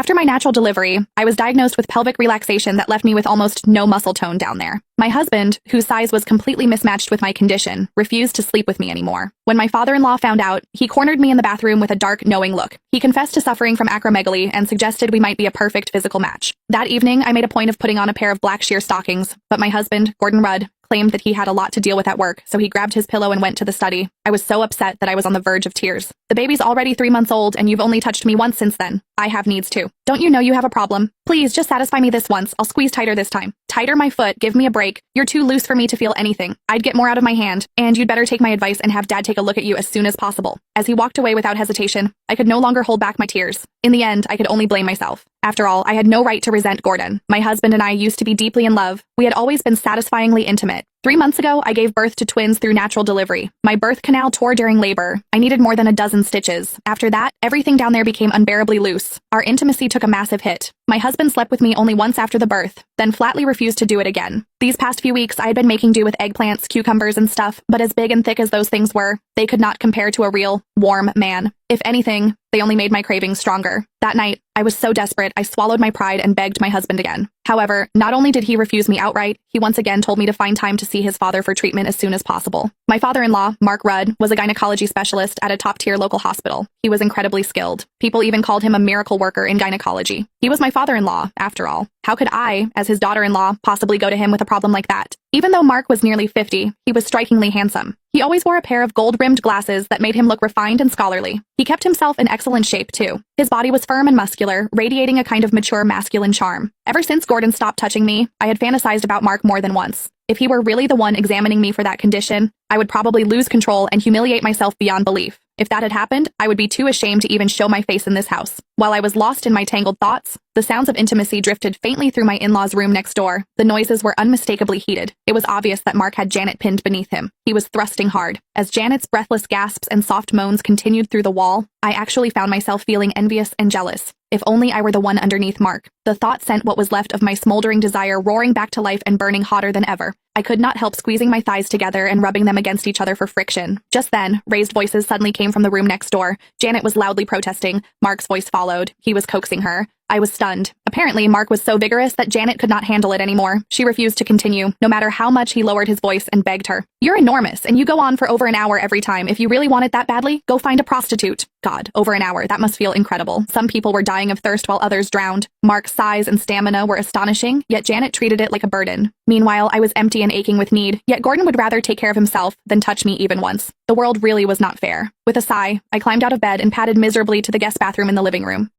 After my natural delivery, I was diagnosed with pelvic relaxation that left me with almost no muscle tone down there. My husband, whose size was completely mismatched with my condition, refused to sleep with me anymore. When my father-in-law found out, he cornered me in the bathroom with a dark, knowing look. He confessed to suffering from acromegaly and suggested we might be a perfect physical match. That evening, I made a point of putting on a pair of black sheer stockings, but my husband, Gordon Rudd, claimed that he had a lot to deal with at work, so he grabbed his pillow and went to the study. I was so upset that I was on the verge of tears. The baby's already 3 months old, and you've only touched me once since then. I have needs too. Don't you know you have a problem? Please, just satisfy me this once. I'll squeeze tighter this time. Tighter my foot, give me a break. You're too loose for me to feel anything. I'd get more out of my hand, and you'd better take my advice and have Dad take a look at you as soon as possible. As he walked away without hesitation, I could no longer hold back my tears. In the end, I could only blame myself. After all, I had no right to resent Gordon. My husband and I used to be deeply in love. We had always been satisfyingly intimate. 3 months ago, I gave birth to twins through natural delivery. My birth canal tore during labor. I needed more than a dozen stitches. After that, everything down there became unbearably loose. Our intimacy took a massive hit. My husband slept with me only once after the birth, then flatly refused to do it again. These past few weeks, I had been making do with eggplants, cucumbers, and stuff, but as big and thick as those things were, they could not compare to a real, warm man. If anything, they only made my cravings stronger. That night, I was so desperate, I swallowed my pride and begged my husband again. However, not only did he refuse me outright, he once again told me to find time to see his father for treatment as soon as possible. My father-in-law, Mark Rudd, was a gynecology specialist at a top-tier local hospital. He was incredibly skilled. People even called him a miracle worker in gynecology. He was my father-in-law, after all. How could I, as his daughter-in-law, possibly go to him with a problem like that? Even though Mark was nearly 50, he was strikingly handsome. He always wore a pair of gold-rimmed glasses that made him look refined and scholarly. He kept himself in excellent shape, too. His body was firm and muscular, radiating a kind of mature masculine charm. Ever since Gordon stopped touching me, I had fantasized about Mark more than once. If he were really the one examining me for that condition, I would probably lose control and humiliate myself beyond belief. If that had happened, I would be too ashamed to even show my face in this house. While I was lost in my tangled thoughts, the sounds of intimacy drifted faintly through my in-laws' room next door. The noises were unmistakably heated. It was obvious that Mark had Janet pinned beneath him. He was thrusting hard. As Janet's breathless gasps and soft moans continued through the wall, I actually found myself feeling envious and jealous. If only I were the one underneath Mark. The thought sent what was left of my smoldering desire roaring back to life and burning hotter than ever. I could not help squeezing my thighs together and rubbing them against each other for friction. Just then, raised voices suddenly came from the room next door. Janet was loudly protesting. Mark's voice followed. He was coaxing her. I was stunned. Apparently, Mark was so vigorous that Janet could not handle it anymore. She refused to continue, no matter how much he lowered his voice and begged her. "You're enormous, and you go on for over an hour every time. If you really want it that badly, go find a prostitute." God, over an hour, that must feel incredible. Some people were dying of thirst while others drowned. Mark's size and stamina were astonishing, yet Janet treated it like a burden. Meanwhile, I was empty and aching with need, yet Gordon would rather take care of himself than touch me even once. The world really was not fair. With a sigh, I climbed out of bed and padded miserably to the guest bathroom in the living room.